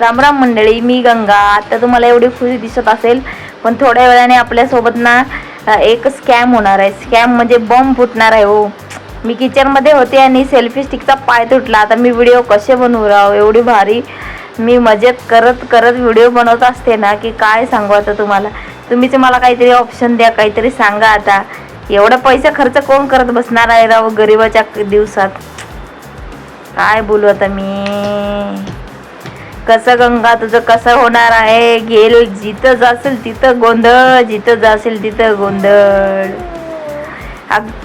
राम राम मंडळी, मी गंगा. आता तुम्हाला एवढी खुशी दिसत असेल, पण थोड्या वेळाने आपल्यासोबत ना एक स्कॅम होणार आहे. स्कॅम म्हणजे बॉम्ब फुटणार आहे. हो, मी किचनमध्ये होते आणि सेल्फी स्टिकचा पाय तुटला. आता मी व्हिडिओ कसे बनवू राव, एवढी भारी मी मजेत करत करत व्हिडिओ बनवत असते ना, की काय सांगू आता तुम्हाला. तुम्हीच मला काहीतरी ऑप्शन द्या, काहीतरी सांगा. आता एवढा पैसा खर्च कोण करत बसणार आहे राव गरिबाच्या दिवसात. काय बोलू आता मी. कसं गंगा तुझं कसं होणार आहे. गेल जिथं जाशील तिथं गोंधळ, जिथं जाशील तिथं गोंधळ.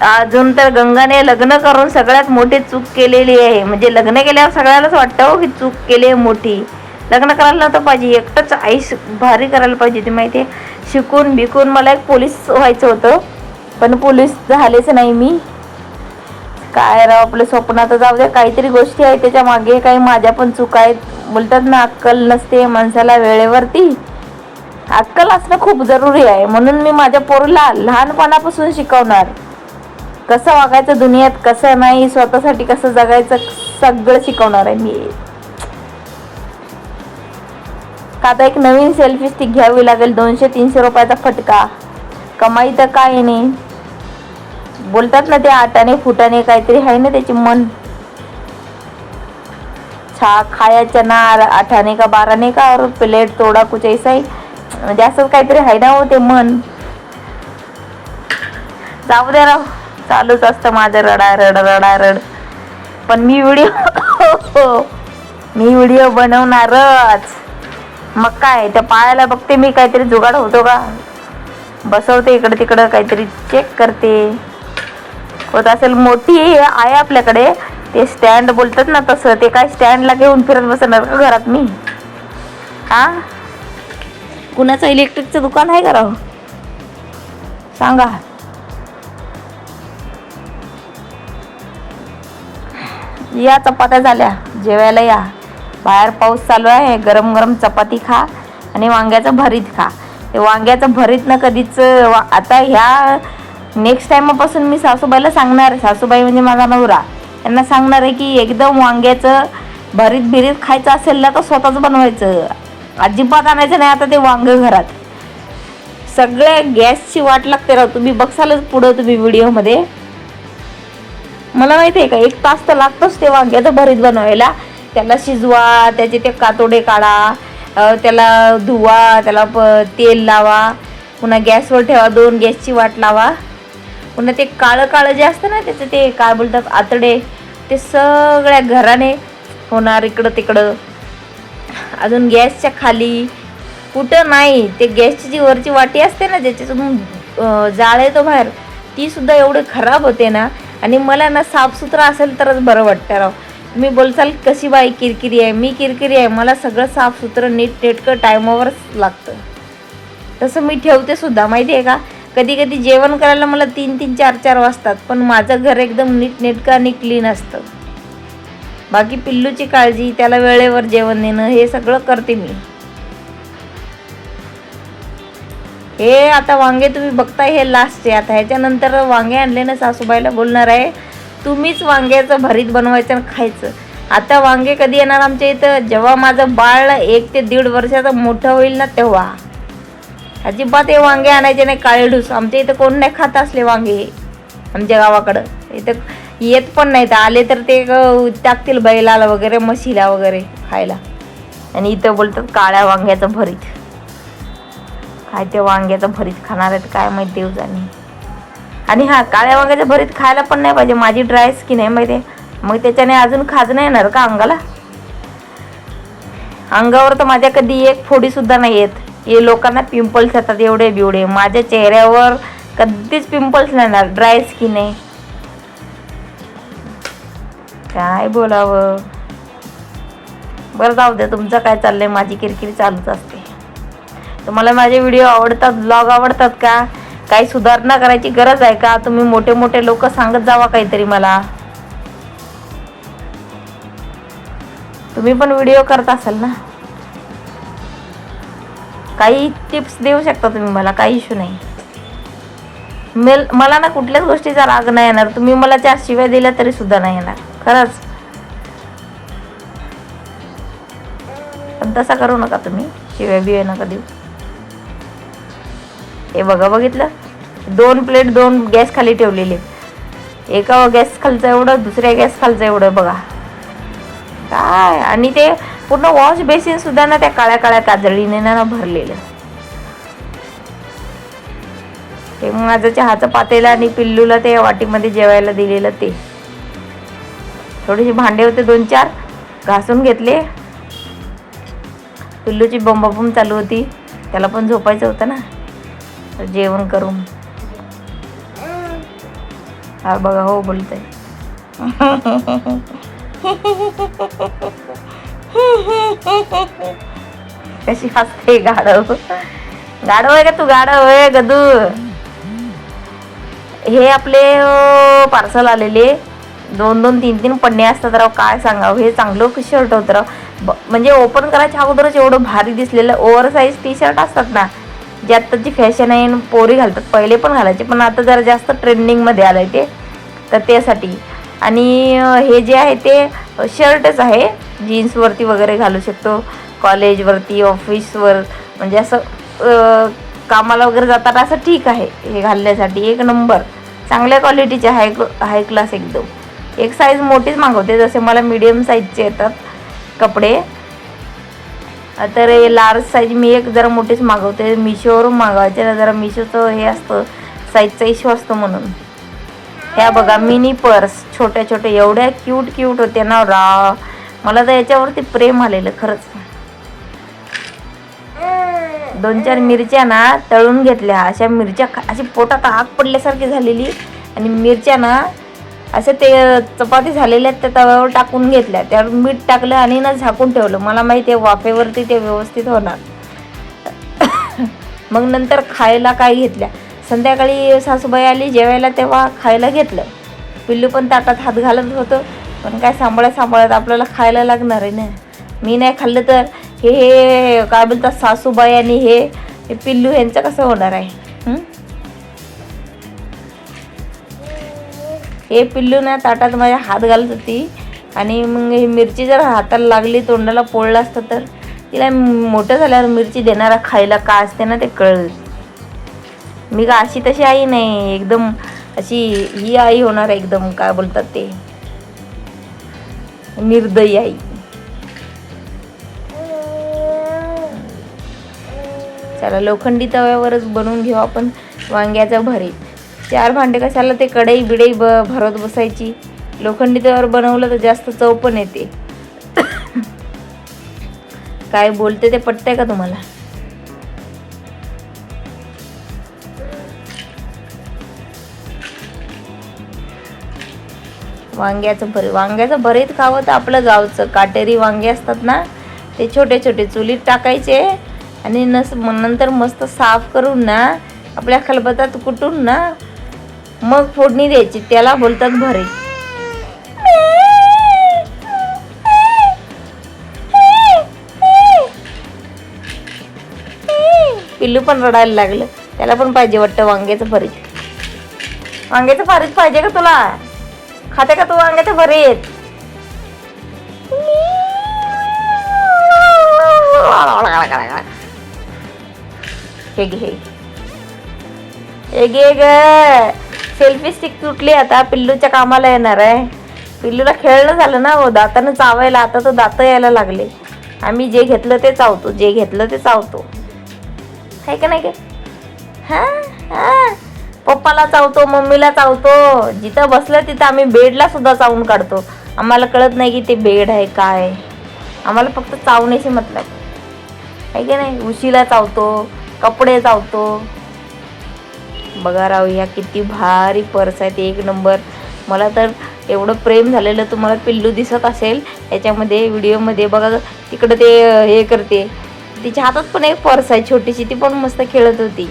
अजून तर गंगाने लग्न करून सगळ्यात मोठी चूक केलेली आहे. म्हणजे लग्न केल्यावर सगळ्यालाच वाटतं हो की चूक केली आहे मोठी. लग्न करायला नव्हतं पाहिजे, एकटंच आईश भारी करायला पाहिजे होती माहिती आहे. शिकून बिकून मला एक पोलीस व्हायचं होतं, पण पोलीस झालेच नाही मी. काय राव, आपल्या स्वप्नात जाऊ द्या. काहीतरी गोष्टी आहेत त्याच्या मागे, काही माझ्या पण चुका आहेत. बोलतात ना, अक्कल नसते माणसाला वेळेवरती. अक्कल असणं खूप जरुरी आहे. म्हणून मी माझ्या पोरीला लहानपणापासून शिकवणार कसं वागायचं दुनियेत, कसं नाही, स्वतःसाठी कसं जगायचं, सगळं शिकवणार आहे मी. आता एक नवीन सेल्फी स्टिक घ्यावी लागेल, 200-300 रुपयाचा फटका. कमाई तर काय नाही. बोलतात ना, ते आटाने फुटाने काहीतरी आहे ना त्याची मन. खाया चना आठाने का 12ने का और प्लेट तोडा कुछ ऐसा ही, म्हणजे असं काहीतरी आहे ना हो ते मन. जाऊ दे राव, चालूच असतं माझं रड. पण मी व्हिडिओ बनवणारच. मग काय, त्या पायाला बघते मी काहीतरी जुगाड होतो का, बसवते इकडे तिकडं, काहीतरी चेक करते. होत असेल. मोठी आहे आपल्याकडे, ते स्टँड बोलतात ना तसं. ते काय स्टँडला घेऊन फिरत बसणार का घरात मी. हा, कुणाचं इलेक्ट्रिकचं दुकान आहे का राव, सांगा. या चपात्या झाल्या, जेवायला या. बाहेर पाऊस चालू आहे. गरम गरम चपाती खा आणि वांग्याचं भरीत खा. ते वांग्याचं भरीत ना कधीच आता ह्या नेक्स्ट टाइमपासून मी सासूबाईला सांगणार. सासूबाई म्हणजे माझा नवरा, त्यांना सांगणार आहे की एकदम वांग्याचं भरीत खायचं असेल ना तर स्वतःच बनवायचं. अजिबात आणायचं नाही आता ते वांग घरात. सगळे गॅसची वाट लागते राव. तुम्ही बघसालच पुढं तुम्ही व्हिडिओमध्ये. मला माहिती आहे का, 1 तास तर लागतोच ते वांग्याचं भरीत बनवायला. त्याला शिजवा, त्याचे ते कातोडे काढा, त्याला धुवा, त्याला तेल लावा, पुन्हा गॅसवर ठेवा, 2 गॅसची वाट लावा. पुन्हा ते काळं जे असतं ना त्याचं, ते काय बोलतात आतडे, ते सगळ्या घराने होणार इकडं तिकडं. अजून गॅसच्या खाली कुठं नाही, ते गॅसची जी वरची वाटी असते ना ज्याच्यातून जाळ येतो बाहेर, ती सुद्धा एवढी खराब होते ना. आणि मला ना साफसुथरं असेल तरच बरं वाटतं राव. तुम्ही बोलसाल कशी बाई किरकिरी आहे, मी किरकिरी आहे. मला सगळं साफसुथरं नीटनेटकं टायमावरच लागतं. तसं मी ठेवते सुद्धा माहिती आहे का. कधी कधी जेवण करायला मला 3-3, 4-4 वाजतात, पण माझं घर एकदम नीटनेटकं आणि क्लीन असतं. बाकी पिल्लूची काळजी, त्याला वेळेवर जेवण देणं, हे सगळं करते मी. हे आता वांगे तुम्ही बघताय, हे लास्ट आहे. आता ह्याच्यानंतर वांगे आणले ना, सासूबाईला बोलणार आहे तुम्हीच वांग्याचं भरीत बनवायचं आणि खायचं. आता वांगे कधी येणार आमच्या इथं, जेव्हा माझं बाळ 1 ते 1.5 वर्षाचं मोठं होईल ना तेव्हा. अजिबात हे वांगे आणायचे नाही काळे ढूस. आमच्या इथं कोण नाही खात असले वांगे. आमच्या गावाकडं इथं येत पण नाहीत. आले तर ते टाकतील बैलाला वगैरे, म्हशीला वगैरे खायला. आणि इथं बोलतात काळ्या वांग्याचं भरीत. काय ते वांग्याचं भरीत खाणार आहेत काय माहिती देव जाणे. आणि हा, काळ्या वांग्याचं भरीत खायला पण नाही पाहिजे. माझी ड्राय स्किन आहे माहिती आहे, मग त्याच्याने अजून खाजणं येणार का अंगाला. अंगावर तर माझ्या कधी एक फोडी सुद्धा नाही येत. हे लोकांना पिंपल्स येतात एवढे बिवडे. माझ्या चेहऱ्यावर कधीच पिंपल्स नाही येणार, ड्राय स्किन आहे. काय बोलावं. बरं जाऊ द्या, तुमचं काय चाललंय, माझी किरकिरी चालूच असते. तुम्हाला माझे व्हिडिओ आवडतात, ब्लॉग आवडतात का, काही सुधारणा करायची गरज आहे का, तुम्ही मोठे मोठे लोक सांगत जावा काहीतरी मला. तुम्ही पण व्हिडिओ करत असाल ना, काही टिप्स देऊ शकता तुम्ही मला, काही इश्यू नाही. मला ना कुठल्याच गोष्टीचा राग नाही येणार. तुम्ही मला 4 शिव्या दिल्या तरी सुद्धा नाही येणार खरंच. पण तसा करू नका तुम्ही, शिव्या बिव्या नका देऊ. हे बघा, बघितलं, 2 प्लेट 2 गॅस खाली ठेवलेले, एका गॅस खालचं एवढं, दुसऱ्या गॅस खालचं एवढं, बघा काय. आणि ते पूर्ण वॉश बेसिन सुद्धा ना त्या काळ्या काळ्या काजळीने ना भरलेलं. ते माझं चहाचं पातेलं आणि पिल्लूला ते वाटीमध्ये जेवायला दिलेलं, ते थोडेसे भांडे होते 2-4 घासून घेतले. पिल्लूची बंबाबुम चालू होती, त्याला पण झोपायचं होतं ना, तर जेवण करून. हा बघा, हो बोलतंय. कशी हसते. गाढव गाढव आहे का तू? गाढव आहे गदू. हे आपले पार्सल आलेले 2-2, 3-3 पन्ने असतात राव, काय सांगावं. हे चांगलं शर्ट होतं राव, म्हणजे ओपन करायच्या अगोदरच एवढं भारी दिसलेलं. ओव्हर साईज टी शर्ट असतात ना, जे आत्ताची फॅशन आहे, पोरी घालतात, पहिले पण घालायचे, पण आता जरा जास्त ट्रेंडिंगमध्ये आलं आहे ते, तर त्यासाठी. आणि हे जे आहे ते शर्टच आहे, जीन्सवरती वगैरे घालू शकतो, कॉलेजवरती, ऑफिसवर, म्हणजे असं कामाला वगैरे जाताना असं ठीक आहे हे घालण्यासाठी. एक नंबर, चांगल्या क्वालिटीचे, हाय क्लास एकदम. एक साईज मोठीच मागवते, जसे मला मीडियम साईजचे येतात कपडे, तर लार्ज साईज मी एक जरा मोठीच मागवते. मिशोवरून मागवायचे ना, जरा मिशोचं हे असतं, साईजचा इश्यू असतो म्हणून. ह्या बघा, मिनी पर्स, छोट्या छोट्या, एवढ्या क्यूट होत्या ना रा, मला तर याच्यावरती प्रेम आलेलं खरंच. 2-4 मिरच्या ना तळून घेतल्या, अशा मिरच्या अशी पोटात आग पडल्यासारखी झालेली, आणि मिरच्या ना असे ते चपाती झालेल्या त्या तव्यावर टाकून घेतल्या, त्यावर मीठ टाकलं आणि ना झाकून ठेवलं. मला माहिती आहे वाफेवरती ते व्यवस्थित होणार. मग नंतर खायला काय घेतल्या, संध्याकाळी सासूबाई आली जेवायला तेव्हा खायला घेतलं. पिल्लू पण ताटात हात घालत होतं, पण काय सांभाळत आपल्याला खायला लागणार आहे ना. मी नाही खाल्लं तर हे काय बोलतात सासूबाई आणि हे पिल्लू ह्यांचं कसं होणार आहे. हे पिल्लू ना ताटात माझ्या हात घालत होती, आणि मग ही मिरची जर हाताला लागली, तोंडाला पोळलं असतं, तर तिला मोठं झाल्यावर मिरची देणारा खायला काय असते ना ते कळलं. मी का अशी तशी आई नाही, एकदम अशी ही आई होणार, एकदम काय बोलतात ते निर्दयी आई. चला, लोखंडी तव्यावरच बनवून घेऊ आपण वांग्याचं भरीत. 4 भांडे कशाला ते कढई बिडई भरत बसायची. लोखंडी तव्यावर बनवलं तर जास्त चव पण येते. काय बोलते ते पटतंय का तुम्हाला? वांग्याचं भरीत खावं तर आपलं गावचं काटेरी वांगे असतात ना, ते छोटे छोटे चुलीत टाकायचे, आणि नंतर मस्त साफ करून ना आपल्या खलबत्यात कुटून ना मग फोडणी द्यायची, त्याला बोलतात भरीत. पिल्लू पण रडायला लागलं, त्याला पण पाहिजे वाटतं वांग्याचं भरीत. वांग्याचं भरीत पाहिजे का तुला? खाते का तू वांग्याचं भरीत? हे घे ग, सेल्फी स्टिक तुटली, आता पिल्लूच्या कामाला येणार आहे. पिल्लूला खेळणं झालं ना, दातानं चावायला, आता तर दात यायला लागले. आम्ही जे घेतलं ते चावतो, आहे का नाही? पप्पाला चावतो, मम्मीला चावतो, जिथं बसलं तिथं आम्ही बेडला सुद्धा चावून काढतो. आम्हाला कळत नाही की ते बेड आहे काय, आम्हाला फक्त चावण्याशी मतलब आहे की नाही. उशीला चावतो, कपडे चावतो. बघा राव, ह्या किती भारी पर्स आहेत, एक नंबर. मला तर एवढं प्रेम झालेलं. तुम्हाला पिल्लू दिसत असेल याच्यामध्ये व्हिडिओमध्ये, बघा तिकडं ते हे करते, तिच्या हातात पण एक पर्स आहे छोटीशी, ती पण मस्त खेळत होती.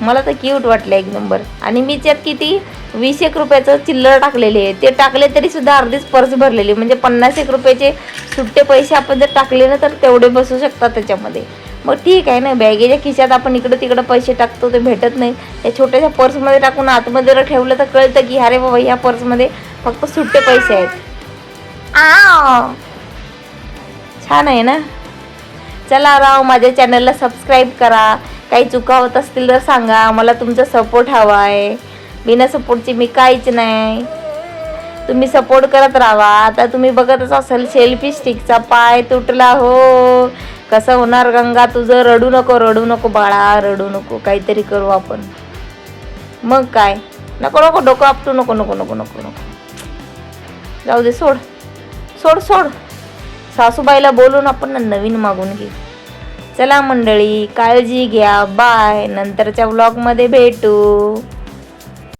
मला तर क्यूट वाटलं एक नंबर. आणि मी त्यात किती 20 रुपयाचं चिल्लर टाकलेले आहे, ते टाकले तरी सुद्धा अर्धीच पर्स भरलेली. म्हणजे 50 रुपयाचे सुट्टे पैसे आपण जर टाकले ना, तर तेवढे बसू शकतात त्याच्यामध्ये. मग ठीक आहे ना, बॅगेच्या खिशात आपण इकडं तिकडं पैसे टाकतो, ते भेटत नाही. त्या छोट्याशा पर्समध्ये टाकून आतमध्ये जर ठेवलं तर कळतं की अरे बाबा ह्या पर्समध्ये फक्त सुट्टे पैसे आहेत. छान आहे ना. चला राव, माझ्या चॅनलला सबस्क्राईब करा. काही चुका होत असतील तर सांगा. मला तुमचा सपोर्ट हवा आहे. बिना सपोर्टची मी काहीच नाही. तुम्ही सपोर्ट करत राहा. आता तुम्ही बघतच असाल सेल्फी स्टिकचा पाय तुटला हो. कसं होणार गंगा तुझं? रडू नको बाळा, रडू नको. काहीतरी करू आपण. मग काय, नको डोकं आपटू नको. जाऊ दे, सोड. सासूबाईला बोलून आपण नवीन मागून घेऊ. चला मंडळी, काळजी घ्या. बाय. नंतरच्या व्लॉगमध्ये भेटू.